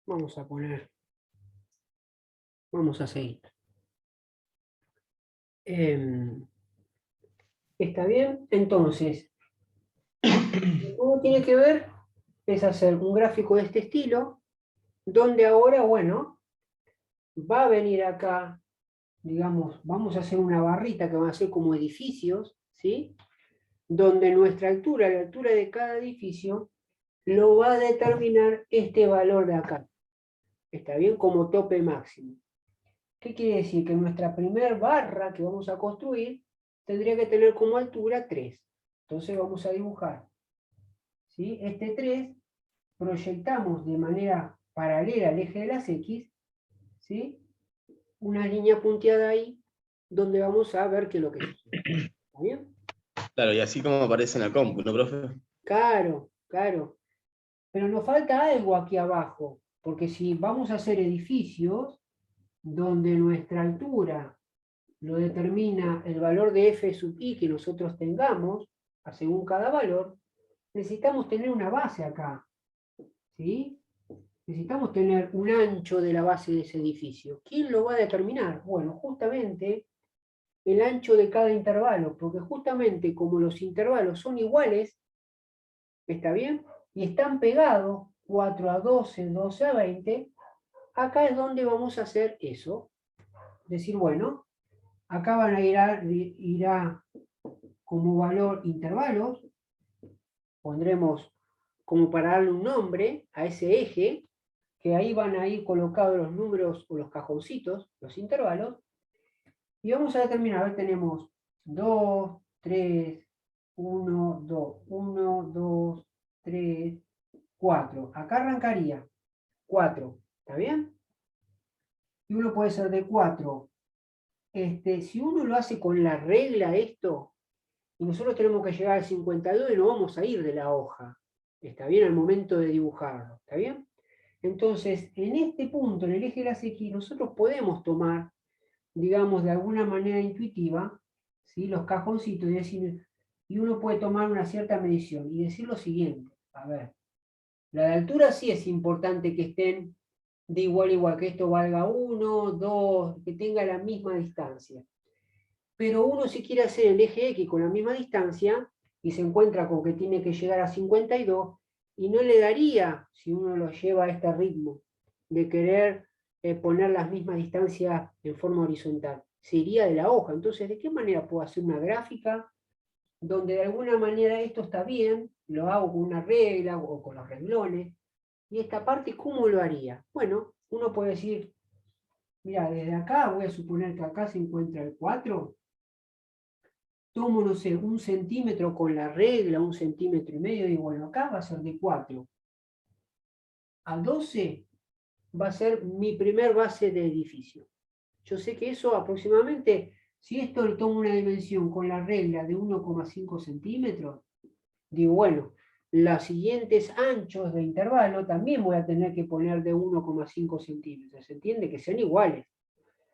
Vamos a poner, vamos a seguir. ¿Está bien? Entonces, lo que uno tiene que ver es hacer un gráfico de este estilo, donde ahora, bueno, va a venir acá, digamos, vamos a hacer una barrita que van a ser como edificios, ¿sí? Donde nuestra altura, la altura de cada edificio, lo va a determinar este valor de acá. ¿Está bien? Como tope máximo. ¿Qué quiere decir? Que nuestra primer barra que vamos a construir tendría que tener como altura 3. Entonces vamos a dibujar, ¿sí? Este 3 proyectamos de manera paralela al eje de las X, ¿sí? Una línea punteada ahí, donde vamos a ver qué es lo que sucede. ¿Está bien? Claro, y así como aparece en la compu, ¿no, profe? Claro, claro. Pero nos falta algo aquí abajo, porque si vamos a hacer edificios donde nuestra altura lo determina el valor de f sub i que nosotros tengamos, según cada valor, necesitamos tener una base acá, ¿sí? Necesitamos tener un ancho de la base de ese edificio. ¿Quién lo va a determinar? Bueno, justamente el ancho de cada intervalo, porque justamente como los intervalos son iguales, ¿está bien? Y están pegados 4 a 12, 12 a 20, acá es donde vamos a hacer eso. Decir, bueno, acá van a irá como valor intervalos, pondremos como para darle un nombre a ese eje, que ahí van a ir colocados los números o los cajoncitos, los intervalos, y vamos a determinar, a ver, tenemos 2, 3, 1, 2, 1, 2, 3, 4. Acá arrancaría 4, ¿está bien? Y uno puede ser de 4. Si uno lo hace con la regla esto, y nosotros tenemos que llegar al 52 y no vamos a ir de la hoja, ¿está bien? Al momento de dibujarlo, ¿está bien? Entonces, en este punto, en el eje de las X, nosotros podemos tomar, digamos, de alguna manera intuitiva, ¿sí? Los cajoncitos y decir, y uno puede tomar una cierta medición y decir lo siguiente, a ver, la de altura sí es importante que estén de igual a igual, que esto valga 1, 2, que tenga la misma distancia. Pero uno si quiere hacer el eje X con la misma distancia y se encuentra con que tiene que llegar a 52 y no le daría, si uno lo lleva a este ritmo, de querer poner las mismas distancias en forma horizontal. Se iría de la hoja. Entonces, ¿de qué manera puedo hacer una gráfica donde de alguna manera esto está bien, lo hago con una regla o con los renglones, y esta parte, ¿cómo lo haría? Bueno, uno puede decir, mira, desde acá voy a suponer que acá se encuentra el 4, tomo, no sé, 1 centímetro con la regla, 1,5 centímetros, y bueno, acá va a ser de 4 a 12, va a ser mi primer base de edificio. Yo sé que eso aproximadamente, si esto le tomo una dimensión con la regla de 1,5 centímetros, digo, bueno, los siguientes anchos de intervalo también voy a tener que poner de 1,5 centímetros. ¿Se entiende? Que sean iguales.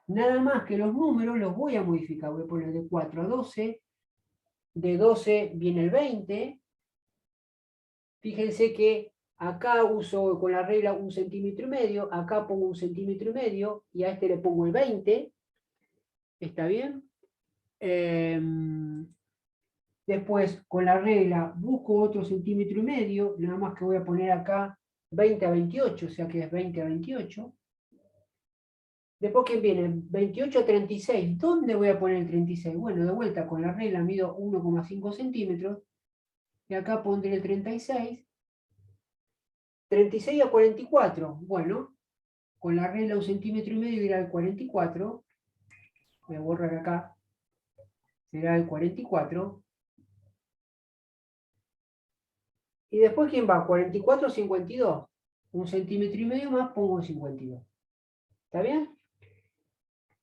Nada más que los números los voy a modificar. Voy a poner de 4 a 12. De 12 viene el 20. Fíjense que acá uso con la regla 1,5 centímetros, acá pongo 1,5 centímetros y a este le pongo el 20. ¿Está bien? Después, con la regla, busco otro 1,5 centímetros, nada más que voy a poner acá 20 a 28, o sea que es 20 a 28. Después, ¿quién viene? 28 a 36. ¿Dónde voy a poner el 36? Bueno, de vuelta, con la regla mido 1,5 centímetros, y acá pondré el 36. 36 a 44. Bueno, con la regla 1,5 centímetros irá al 44. Voy a borrar acá. Será el 44. Y después, ¿quién va? 44 a 52. 1,5 centímetros más, pongo 52. ¿Está bien?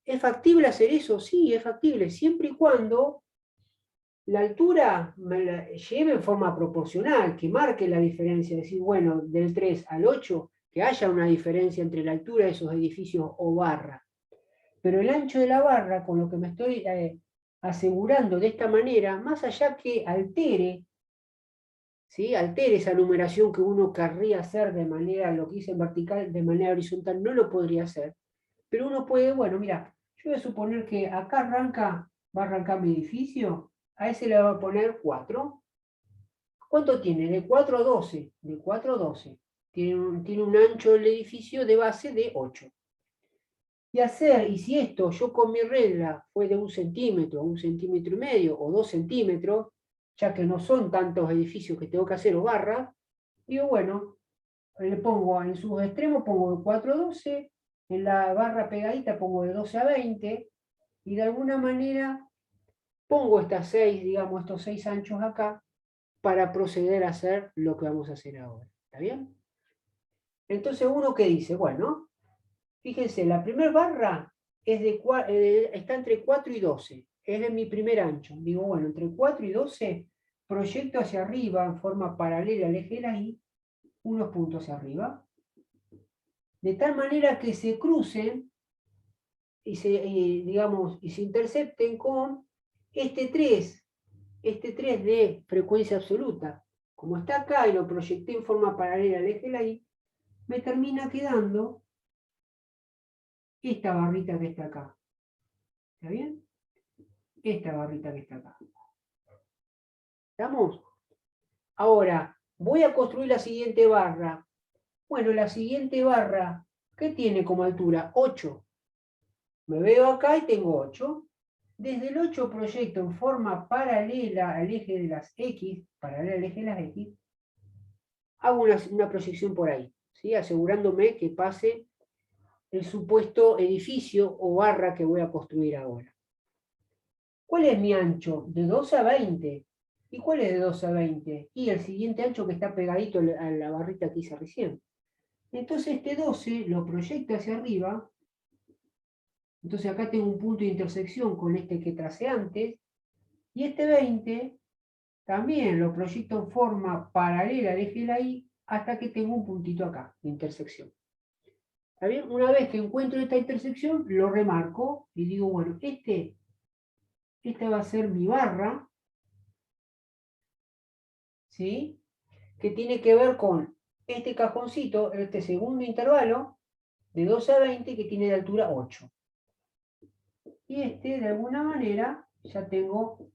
¿Es factible hacer eso? Sí, es factible, siempre y cuando la altura me la lleve en forma proporcional, que marque la diferencia, es decir, bueno, del 3 al 8, que haya una diferencia entre la altura de esos edificios o barra. Pero el ancho de la barra, con lo que me estoy asegurando de esta manera, más allá que altere, ¿sí? Altere esa numeración que uno querría hacer de manera, lo que hice en vertical, de manera horizontal, no lo podría hacer. Pero uno puede, bueno, mira, yo voy a suponer que acá va a arrancar mi edificio, a ese le voy a poner 4. ¿Cuánto tiene? De 4 a 12. De 4 a 12. Tiene un ancho del edificio de base de 8. Y si esto yo con mi regla fue de 1 centímetro, 1,5 centímetros o 2 centímetros, ya que no son tantos edificios que tengo que hacer o barras, digo, bueno, le pongo en sus extremos, pongo de 4 a 12, en la barra pegadita pongo de 12 a 20, y de alguna manera pongo estas 6, digamos, estos 6 anchos acá, para proceder a hacer lo que vamos a hacer ahora. ¿Está bien? Entonces uno que dice, bueno, fíjense, la primera barra es está entre 4 y 12, es de mi primer ancho. Digo, bueno, entre 4 y 12 proyecto hacia arriba en forma paralela al eje de la Y, unos puntos hacia arriba, de tal manera que se crucen y se intercepten con este 3 de frecuencia absoluta. Como está acá y lo proyecté en forma paralela al eje de la Y, me termina quedando esta barrita que está acá. ¿Está bien? Esta barrita que está acá. ¿Estamos? Ahora, voy a construir la siguiente barra. Bueno, la siguiente barra, ¿qué tiene como altura? 8. Me veo acá y tengo 8. Desde el 8 proyecto en forma paralela al eje de las X, paralela al eje de las X, hago una proyección por ahí, ¿sí? Asegurándome que pase el supuesto edificio o barra que voy a construir ahora. ¿Cuál es mi ancho? De 12 a 20. ¿Y cuál es de 12 a 20? Y el siguiente ancho que está pegadito a la barrita que hice recién. Entonces este 12 lo proyecto hacia arriba. Entonces acá tengo un punto de intersección con este que tracé antes. Y este 20 también lo proyecto en forma paralela al eje de la Y hasta que tengo un puntito acá de intersección. ¿Está bien? Una vez que encuentro esta intersección, lo remarco y digo, bueno, esta va a ser mi barra, ¿sí? Que tiene que ver con este cajoncito, este segundo intervalo, de 12 a 20, que tiene de altura 8. Y de alguna manera, ya tengo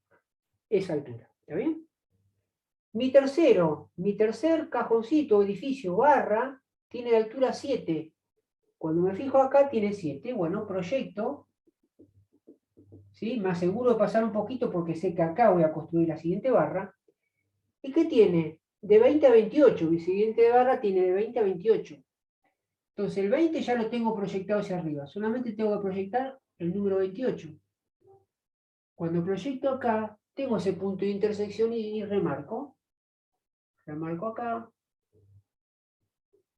esa altura. ¿Está bien? Mi tercer cajoncito, edificio, barra, tiene de altura 7. Cuando me fijo acá, tiene 7. Bueno, proyecto, ¿sí? Me aseguro de pasar un poquito porque sé que acá voy a construir la siguiente barra. ¿Y qué tiene? De 20 a 28. Mi siguiente barra tiene de 20 a 28. Entonces el 20 ya lo tengo proyectado hacia arriba. Solamente tengo que proyectar el número 28. Cuando proyecto acá, tengo ese punto de intersección y remarco. Remarco acá.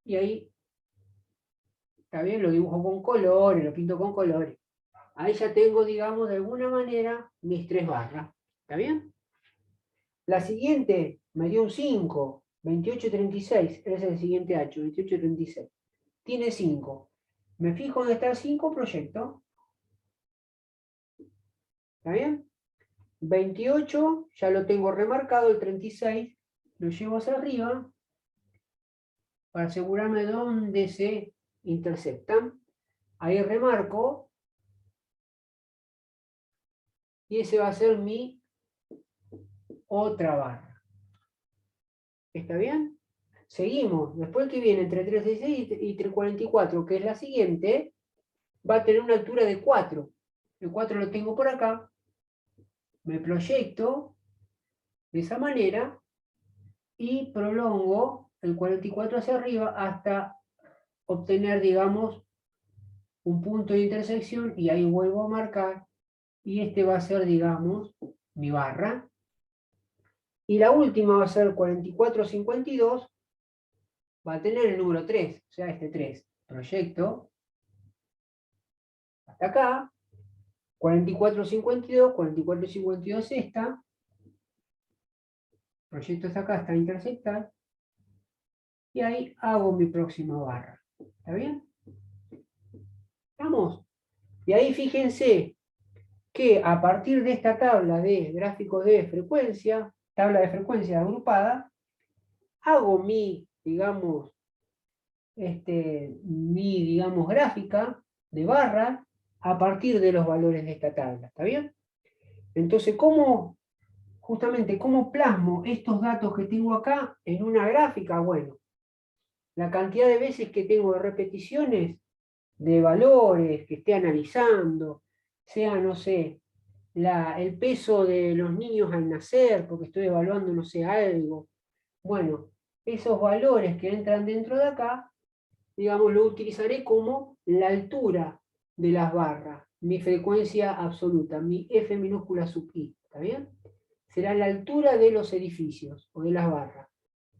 Y ahí, está bien, lo dibujo con colores, lo pinto con colores. Ahí ya tengo, digamos, de alguna manera, mis 3 barras. ¿Está bien? La siguiente me dio un 5, 28 y 36. Ese es el siguiente ancho, 28 y 36. Tiene 5. Me fijo donde está el 5, proyecto. ¿Está bien? 28, ya lo tengo remarcado, el 36, lo llevo hacia arriba para asegurarme de dónde se interceptan. Ahí remarco, y ese va a ser mi otra barra. ¿Está bien? Seguimos. Después que viene entre 36 y 344, que es la siguiente, va a tener una altura de 4. El 4 lo tengo por acá. Me proyecto de esa manera y prolongo el 44 hacia arriba hasta obtener, digamos, un punto de intersección y ahí vuelvo a marcar y va a ser, digamos, mi barra. Y la última va a ser 4452, va a tener el número 3, o sea, este 3. Proyecto hasta acá, 4452, 4452 esta, proyecto hasta acá, hasta intersectar, y ahí hago mi próxima barra. ¿Está bien? ¿Estamos? Y ahí fíjense, que a partir de esta tabla de gráficos de frecuencia, tabla de frecuencia agrupada, hago mi, digamos, gráfica de barra a partir de los valores de esta tabla, ¿está bien? Entonces, justamente, ¿cómo plasmo estos datos que tengo acá en una gráfica? Bueno, la cantidad de veces que tengo de repeticiones de valores que esté analizando, sea, no sé, el peso de los niños al nacer, porque estoy evaluando, no sé, algo. Bueno, esos valores que entran dentro de acá, digamos, lo utilizaré como la altura de las barras, mi frecuencia absoluta, mi F minúscula sub I, ¿está bien? Será la altura de los edificios o de las barras.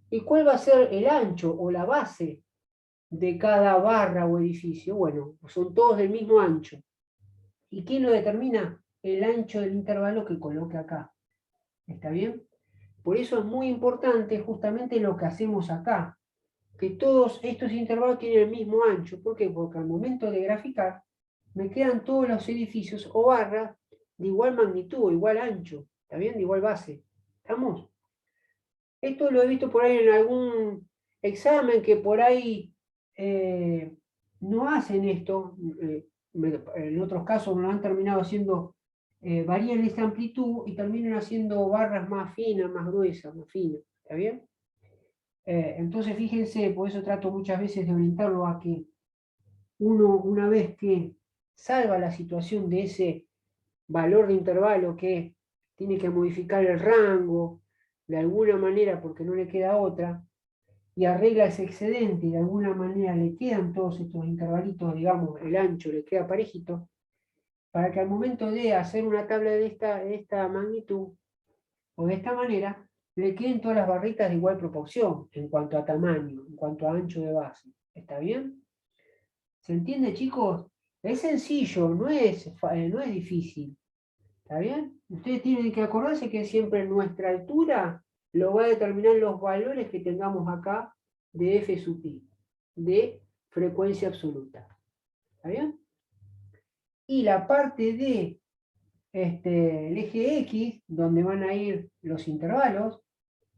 ¿Y cuál va a ser el ancho o la base de cada barra o edificio? Bueno, son todos del mismo ancho. ¿Y quién lo determina? El ancho del intervalo que coloque acá. ¿Está bien? Por eso es muy importante justamente lo que hacemos acá, que todos estos intervalos tienen el mismo ancho. ¿Por qué? Porque al momento de graficar me quedan todos los edificios o barras de igual magnitud, igual ancho, ¿está bien? De igual base. ¿Estamos? Esto lo he visto por ahí en algún examen que por ahí no hacen esto. En otros casos lo han terminado haciendo, varían esta amplitud y terminan haciendo barras más finas, más gruesas, más finas. ¿Está bien? Entonces fíjense, por eso trato muchas veces de orientarlo a que uno, una vez que salva la situación de ese valor de intervalo que tiene que modificar el rango de alguna manera porque no le queda otra, y arregla ese excedente y de alguna manera le quedan todos estos intervalitos, digamos, el ancho le queda parejito, para que al momento de hacer una tabla de esta magnitud o de esta manera, le queden todas las barritas de igual proporción en cuanto a tamaño, en cuanto a ancho de base. ¿Está bien? ¿Se entiende, chicos? Es sencillo, no es difícil. ¿Está bien? Ustedes tienen que acordarse que siempre nuestra altura lo va a determinar los valores que tengamos acá de F sub I, de frecuencia absoluta. ¿Está bien? Y la parte de el eje X, donde van a ir los intervalos,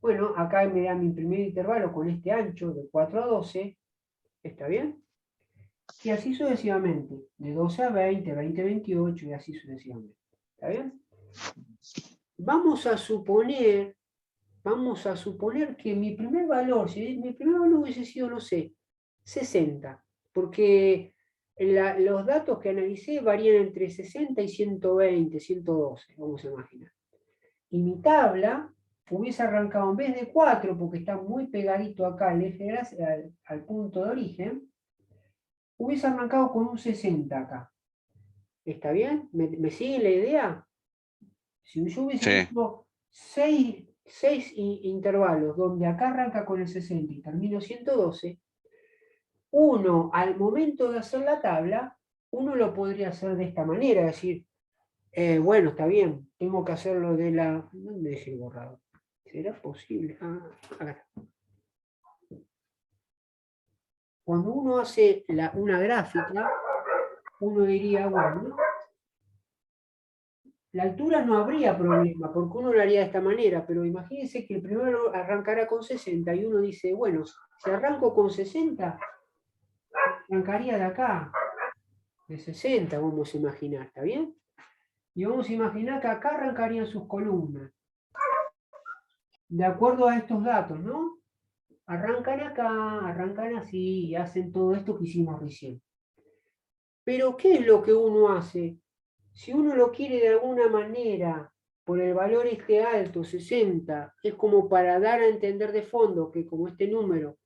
bueno, acá me da mi primer intervalo con este ancho de 4 a 12, ¿está bien? Y así sucesivamente, de 12 a 20, 20 a 28 y así sucesivamente. ¿Está bien? Vamos a suponer que mi primer valor, si mi primer valor hubiese sido, no sé, 60, porque los datos que analicé varían entre 60 y 120, 112, vamos a imaginar. Y mi tabla hubiese arrancado en vez de 4, porque está muy pegadito acá al eje al punto de origen, hubiese arrancado con un 60 acá. ¿Está bien? ¿Me sigue la idea? Si yo hubiese hecho 6 intervalos, donde acá arranca con el 60 y termino 112, uno al momento de hacer la tabla, uno lo podría hacer de esta manera, decir, bueno, está bien, tengo que hacerlo de la... ¿Dónde dejé el borrado? ¿Será posible? Acá. Cuando uno hace una gráfica, uno diría, bueno, la altura no habría problema, porque uno lo haría de esta manera, pero imagínense que el primero arrancará con 60 y uno dice, bueno, si arranco con 60, arrancaría de acá, de 60, vamos a imaginar, ¿está bien? Y vamos a imaginar que acá arrancarían sus columnas, de acuerdo a estos datos, ¿no? Arrancan acá, arrancan así, y hacen todo esto que hicimos recién. Pero, ¿qué es lo que uno hace? Si uno lo quiere de alguna manera, por el valor este alto, 60, es como para dar a entender de fondo que como este número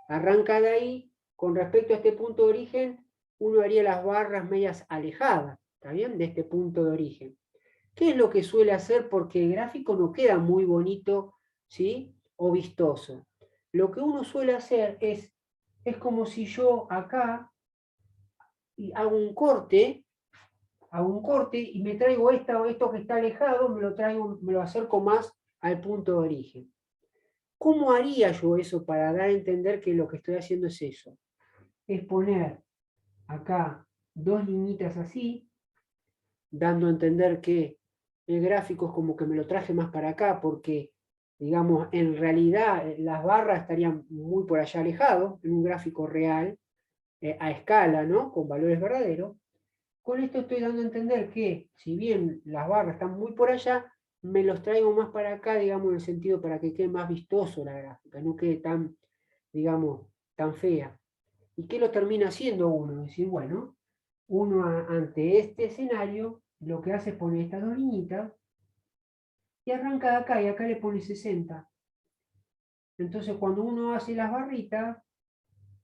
arranca de ahí, con respecto a este punto de origen, uno haría las barras medias alejadas, ¿está bien? De este punto de origen. ¿Qué es lo que suele hacer? Porque el gráfico no queda muy bonito, ¿sí? O vistoso. Lo que uno suele hacer es como si yo acá hago un corte y me traigo esto que está alejado, me lo acerco más al punto de origen. ¿Cómo haría yo eso para dar a entender que lo que estoy haciendo es eso? Es poner acá dos liñitas así, dando a entender que el gráfico es como que me lo traje más para acá, porque, digamos, en realidad las barras estarían muy por allá alejados, en un gráfico real, a escala, ¿no? Con valores verdaderos. Con esto estoy dando a entender que, si bien las barras están muy por allá, me los traigo más para acá, digamos, en el sentido para que quede más vistoso la gráfica, no quede tan, digamos, tan fea. ¿Y qué lo termina haciendo uno? Es decir, bueno, uno ante este escenario, lo que hace es poner estas dos liñitas y arranca de acá y acá le pone 60. Entonces, cuando uno hace las barritas,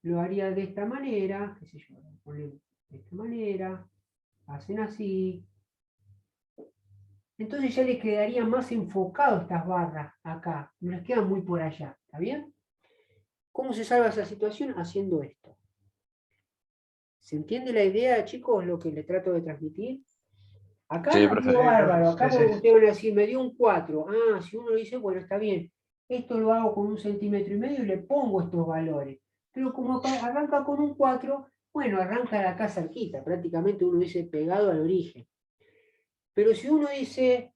lo haría de esta manera, qué sé yo, ponen de esta manera, hacen así. Entonces ya le quedaría más enfocado estas barras acá, no les quedan muy por allá, ¿está bien? ¿Cómo se salva esa situación? Haciendo esto. ¿Se entiende la idea, chicos, lo que le trato de transmitir? Acá Sí, me profe. dio bárbaro, acá Sí, sí. ustedes van a decir, me dio un 4. Ah, si uno dice, bueno, está bien, esto lo hago con 1,5 cm y le pongo estos valores. Pero como arranca con un 4, bueno, arranca de acá cerquita, prácticamente uno dice pegado al origen. Pero si uno dice,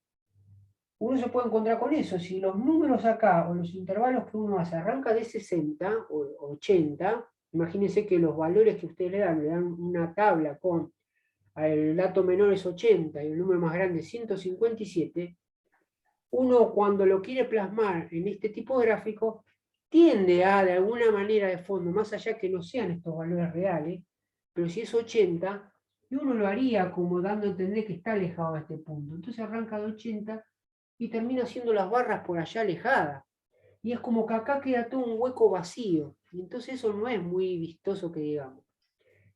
uno se puede encontrar con eso, si los números acá o los intervalos que uno hace arranca de 60 o 80, imagínense que los valores que ustedes le dan una tabla con el dato menor es 80 y el número más grande es 157, uno cuando lo quiere plasmar en este tipo de gráfico, tiende a, de alguna manera de fondo, más allá que no sean estos valores reales, pero si es 80, y uno lo haría como dando a entender que está alejado de este punto. Entonces arranca de 80 y termina haciendo las barras por allá alejadas. Y es como que acá queda todo un hueco vacío. Y entonces eso no es muy vistoso que digamos.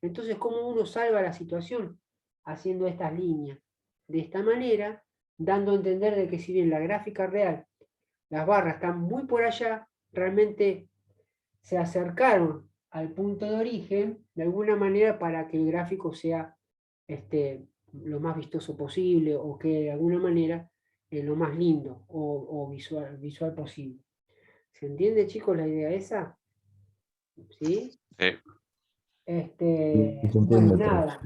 Entonces, ¿cómo uno salva la situación? Haciendo estas líneas. De esta manera, dando a entender de que si bien la gráfica real, las barras están muy por allá, realmente se acercaron al punto de origen de alguna manera para que el gráfico sea lo más vistoso posible o que de alguna manera lo más lindo o visual posible. ¿Se entiende, chicos, la idea esa? ¿Sí? Sí. Se Bueno, entiende, profe. nada.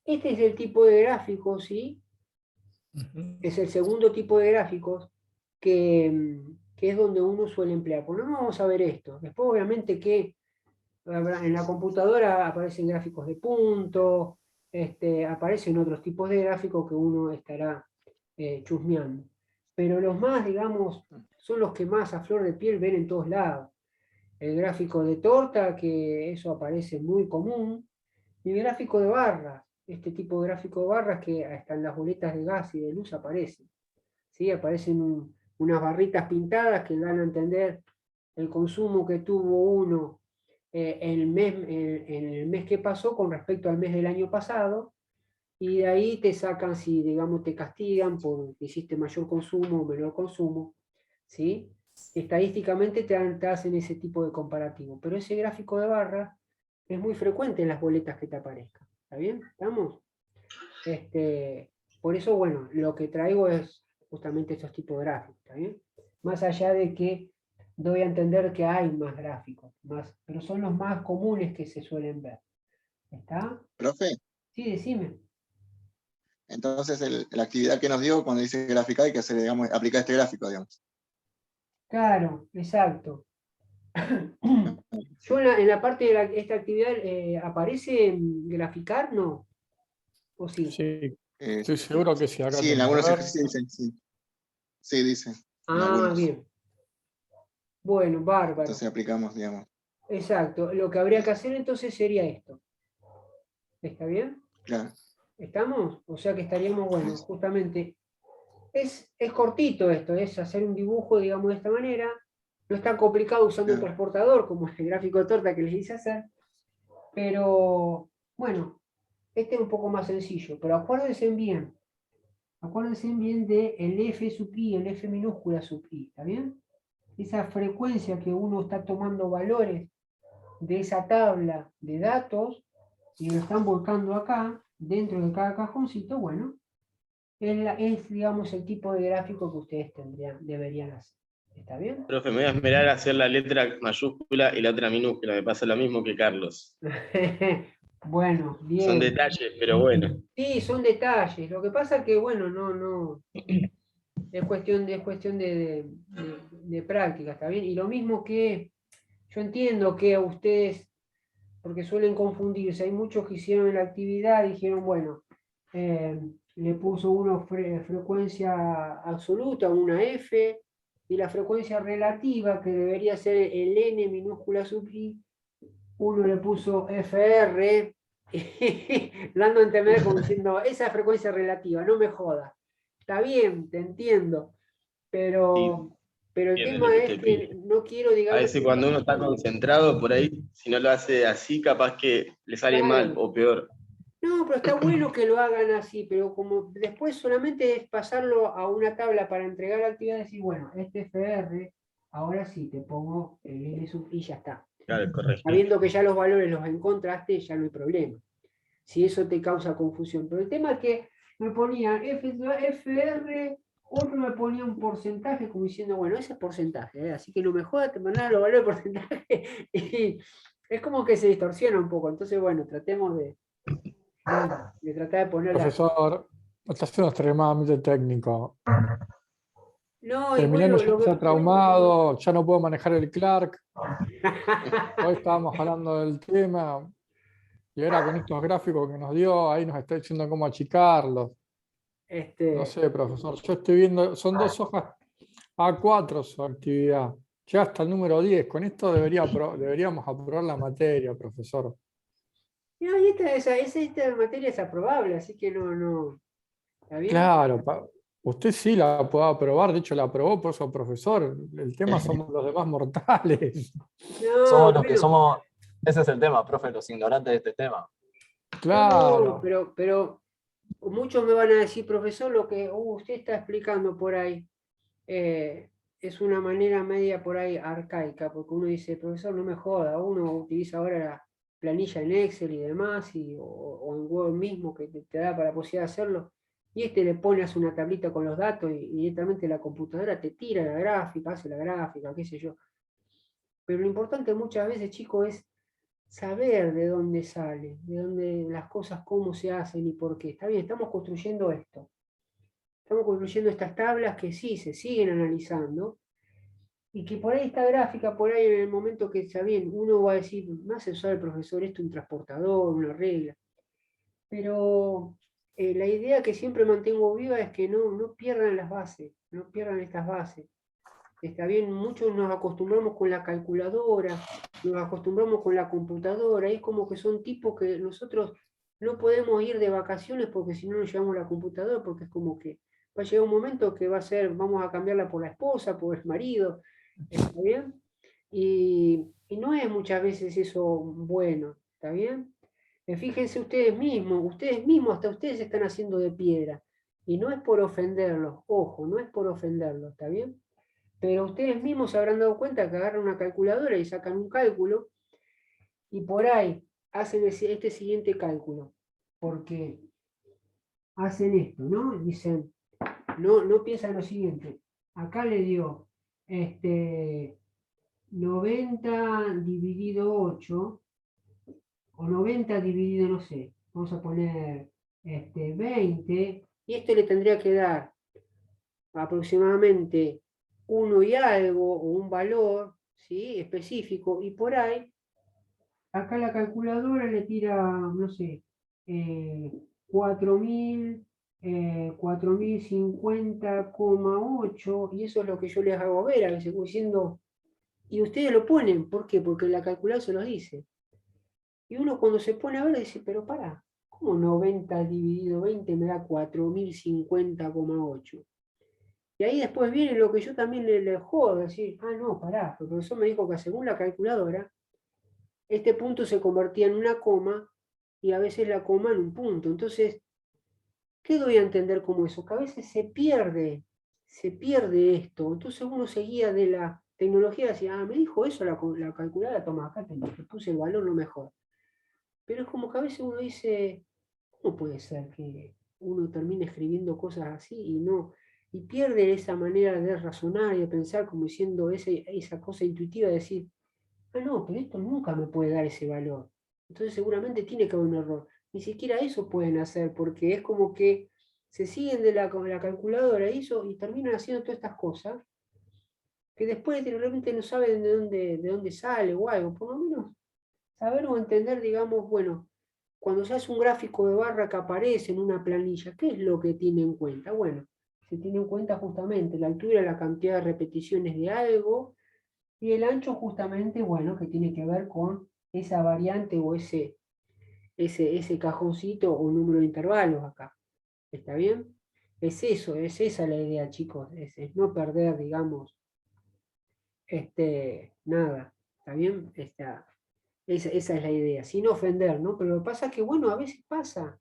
Este es el tipo de gráficos, ¿sí? Es el segundo tipo de gráficos que es donde uno suele emplear. Por lo menos vamos a ver esto. Después, obviamente, que en la computadora aparecen gráficos de punto, aparecen otros tipos de gráficos que uno estará chusmeando. Pero los más, digamos, son los que más a flor de piel ven en todos lados. El gráfico de torta, que eso aparece muy común, y el gráfico de barras, este tipo de gráfico de barras que hasta en las boletas de gas y de luz aparecen. ¿Sí? Aparecen unas barritas pintadas que dan a entender el consumo que tuvo uno en el mes que pasó con respecto al mes del año pasado, y de ahí te sacan si, digamos, te castigan porque hiciste mayor consumo o menor consumo, ¿sí? Estadísticamente te hacen ese tipo de comparativo, pero ese gráfico de barra es muy frecuente en las boletas que te aparezcan, ¿está bien? ¿Estamos? Por eso, bueno, lo que traigo es justamente estos tipos de gráficos, ¿está bien? Más allá de que doy a entender que hay más gráficos, pero son los más comunes que se suelen ver. ¿Está? Profe, Sí, decime. entonces la actividad que nos dio cuando dice gráfica hay que hacer, digamos, aplicar este gráfico, digamos. Claro, exacto. Yo en la parte de esta actividad, ¿aparece graficar? No. ¿O sí? Sí, Eh, estoy seguro que sí, acá sí, en tengo. algunos A ver. ejercicios dicen, sí. Sí, dicen, en Ah, algunos. bien. Bueno, bárbaro. Entonces aplicamos, digamos. Exacto. Lo que habría que hacer entonces sería esto. ¿Está bien? Claro. ¿Estamos? O sea que estaríamos, bueno, justamente. Es cortito esto, es hacer un dibujo, digamos, de esta manera. No es tan complicado usando un Claro. transportador como el gráfico de torta que les hice hacer. Pero, bueno, este es un poco más sencillo. Pero acuérdense bien de el F sub i, el F minúscula sub i, ¿está bien? Esa frecuencia que uno está tomando valores de esa tabla de datos y lo están volcando acá, dentro de cada cajoncito, bueno, es, digamos, el tipo de gráfico que ustedes deberían hacer. ¿Está bien? Profe, me voy a esperar a hacer la letra mayúscula y la otra minúscula. Me pasa lo mismo que Carlos. Bueno, Son bien. detalles, pero bueno. Sí, son detalles. Lo que pasa es que, bueno, es cuestión de práctica, ¿está bien? Y lo mismo que yo entiendo que a ustedes, porque suelen confundirse, hay muchos que hicieron la actividad y dijeron, bueno, le puso uno frecuencia absoluta, una F, y la frecuencia relativa, que debería ser el N minúscula sub I, uno le puso FR, dando a entender como diciendo, esa es frecuencia relativa, no me jodas. Está bien, te entiendo, Sí, pero, pero el entienden lo tema que es te que pide. no quiero, A digamos, veces cuando uno está concentrado por ahí, si no lo hace así, capaz que le sale mal claro, o peor. no, pero está bueno que lo hagan así, pero como después solamente es pasarlo a una tabla para entregar la actividad y decir, bueno, este FR, ahora sí te pongo el L sub y ya está. Claro, corregir. Sabiendo que ya los valores los encontraste, ya no hay problema. Si eso te causa confusión. Pero el tema es que me ponían FR, otro me ponía un porcentaje como diciendo, bueno, ese es porcentaje, así que no me jodas, te mandan los valores de porcentaje. Y es como que se distorsiona un poco. Entonces, bueno, tratemos de tratar de ponerla. Profesor, está siendo extremadamente técnico. No, igual Emiliano ya está traumado, ya no puedo manejar el Clark. Hoy estábamos hablando del tema y ahora con estos gráficos que nos dio, ahí nos está diciendo cómo achicarlos. No sé, profesor, yo estoy viendo, son 2 hojas A4 su actividad. Ya hasta el número 10. Con esto deberíamos aprobar la materia, profesor. no, y esta materia es aprobable, así que no. ¿Está bien? Claro, usted sí la puede aprobar, de hecho la aprobó por su profesor. El tema somos los demás mortales. No, Somos los que bueno. somos, ese es el tema, profe, los ignorantes de este tema. No, Claro. pero muchos me van a decir, profesor, lo que usted está explicando por ahí es una manera media por ahí arcaica, porque uno dice, profesor, no me joda, uno utiliza ahora la planilla en Excel y demás, o en Word mismo que te da para la posibilidad de hacerlo, y le pones una tablita con los datos y directamente la computadora te tira la gráfica, hace la gráfica, qué sé yo. Pero lo importante muchas veces, chicos, es saber de dónde sale, de dónde las cosas, cómo se hacen y por qué. Está bien, estamos construyendo esto. Estamos construyendo estas tablas que sí se siguen analizando y que por ahí esta gráfica, por ahí en el momento que está bien, uno va a decir, me hace usar el profesor esto, un transportador, una regla. Pero la idea que siempre mantengo viva es que no pierdan las bases, no pierdan estas bases. Está bien, muchos nos acostumbramos con la calculadora, nos acostumbramos con la computadora, y es como que son tipos que nosotros no podemos ir de vacaciones porque si no nos llevamos la computadora, porque es como que va a llegar un momento que va a ser, vamos a cambiarla por la esposa, por el marido, ¿está bien? Y no es muchas veces eso bueno, ¿está bien? Fíjense ustedes mismos, hasta ustedes se están haciendo de piedra, y no es por ofenderlos, ojo, no es por ofenderlos, ¿está bien? Pero ustedes mismos se habrán dado cuenta que agarran una calculadora y sacan un cálculo y por ahí hacen este siguiente cálculo. Porque hacen esto, ¿no? Dicen, no piensan lo siguiente. Acá le dio 90 dividido 8 o 90 dividido, no sé, vamos a poner 20 y esto le tendría que dar aproximadamente 1 y algo, o un valor, ¿sí? Específico, y por ahí, acá la calculadora le tira, no sé, 4.000, 4.050,8, y eso es lo que yo les hago ver, a veces diciendo, y ustedes lo ponen, ¿por qué? Porque la calculadora se los dice. Y uno cuando se pone a ver dice, pero pará, ¿cómo 90 dividido 20 me da 4.050,8? Y ahí después viene lo que yo también le jodo, decir, no, pará, el profesor me dijo que según la calculadora, este punto se convertía en una coma y a veces la coma en un punto. Entonces, ¿qué doy a entender como eso? Que a veces se pierde esto. Entonces uno seguía de la tecnología y decía, me dijo eso la calculadora, toma, acá te puse el valor lo mejor. Pero es como que a veces uno dice, ¿cómo puede ser que uno termine escribiendo cosas así y pierde esa manera de razonar y de pensar como diciendo esa cosa intuitiva de decir, no, pero esto nunca me puede dar ese valor. Entonces seguramente tiene que haber un error. Ni siquiera eso pueden hacer, porque es como que se siguen de la calculadora y terminan haciendo todas estas cosas que después realmente no saben de dónde sale o algo. Por lo menos saber o entender, digamos, bueno, cuando se hace un gráfico de barra que aparece en una planilla, ¿qué es lo que tiene en cuenta? Bueno, se tiene en cuenta justamente la altura, la cantidad de repeticiones de algo, y el ancho justamente, bueno, que tiene que ver con esa variante o ese cajoncito o número de intervalos acá. ¿Está bien? Es eso, es esa la idea, chicos, es no perder, digamos, nada. ¿Está bien? Esa es la idea, sin ofender, ¿no? Pero lo que pasa es que, bueno, a veces pasa,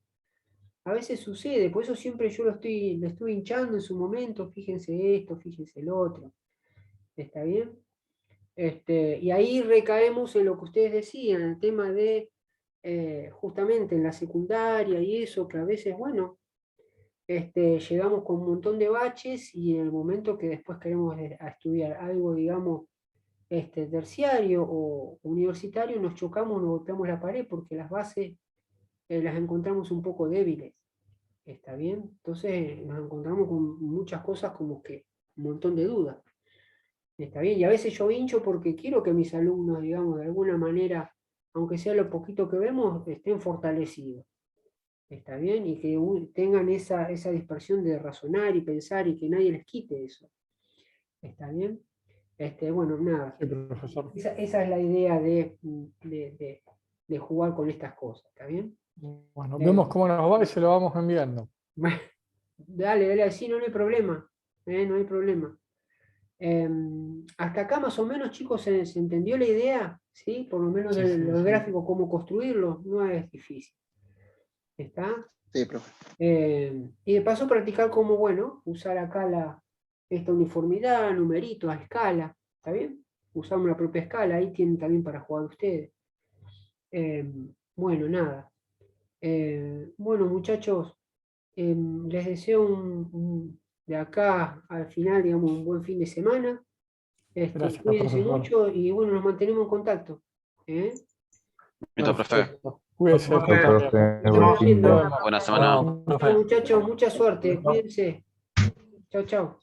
a veces sucede, por eso siempre yo lo estuve hinchando en su momento, fíjense esto, fíjense el otro. ¿Está bien? Y ahí recaemos en lo que ustedes decían, el tema de justamente en la secundaria y eso, que a veces, bueno, llegamos con un montón de baches y en el momento que después queremos estudiar algo, digamos, terciario o universitario, nos chocamos, nos golpeamos la pared porque las bases las encontramos un poco débiles. ¿Está bien? Entonces nos encontramos con muchas cosas como que un montón de dudas. ¿Está bien? Y a veces yo hincho porque quiero que mis alumnos, digamos, de alguna manera, aunque sea lo poquito que vemos, estén fortalecidos. ¿Está bien? Y que tengan esa dispersión de razonar y pensar y que nadie les quite eso. ¿Está bien? Bueno, nada. Sí, profesor. Esa es la idea de jugar con estas cosas. ¿Está bien? Bueno, vemos cómo nos va y se lo vamos enviando. Dale, sí, no hay problema. No hay problema. Hasta acá más o menos, chicos, se entendió la idea, ¿sí? Por lo menos Sí, del sí. gráfico, cómo construirlo, no es difícil. ¿Está? Sí, profe. Y de paso practicar cómo, bueno, usar acá esta uniformidad, numeritos, a escala, ¿está bien? Usamos la propia escala, ahí tienen también para jugar ustedes. Bueno, nada. Bueno, muchachos, les deseo de acá al final, digamos, un buen fin de semana. Gracias, Cuídense profesor. mucho y bueno, nos mantenemos en contacto. Listo, profe. Perfecto. Cuídese. Chao, profe. Nos Buen estamos fin de- viendo. Buena semana. Bueno, profe. Muchachos, mucha suerte. Cuídense. Chau, chau.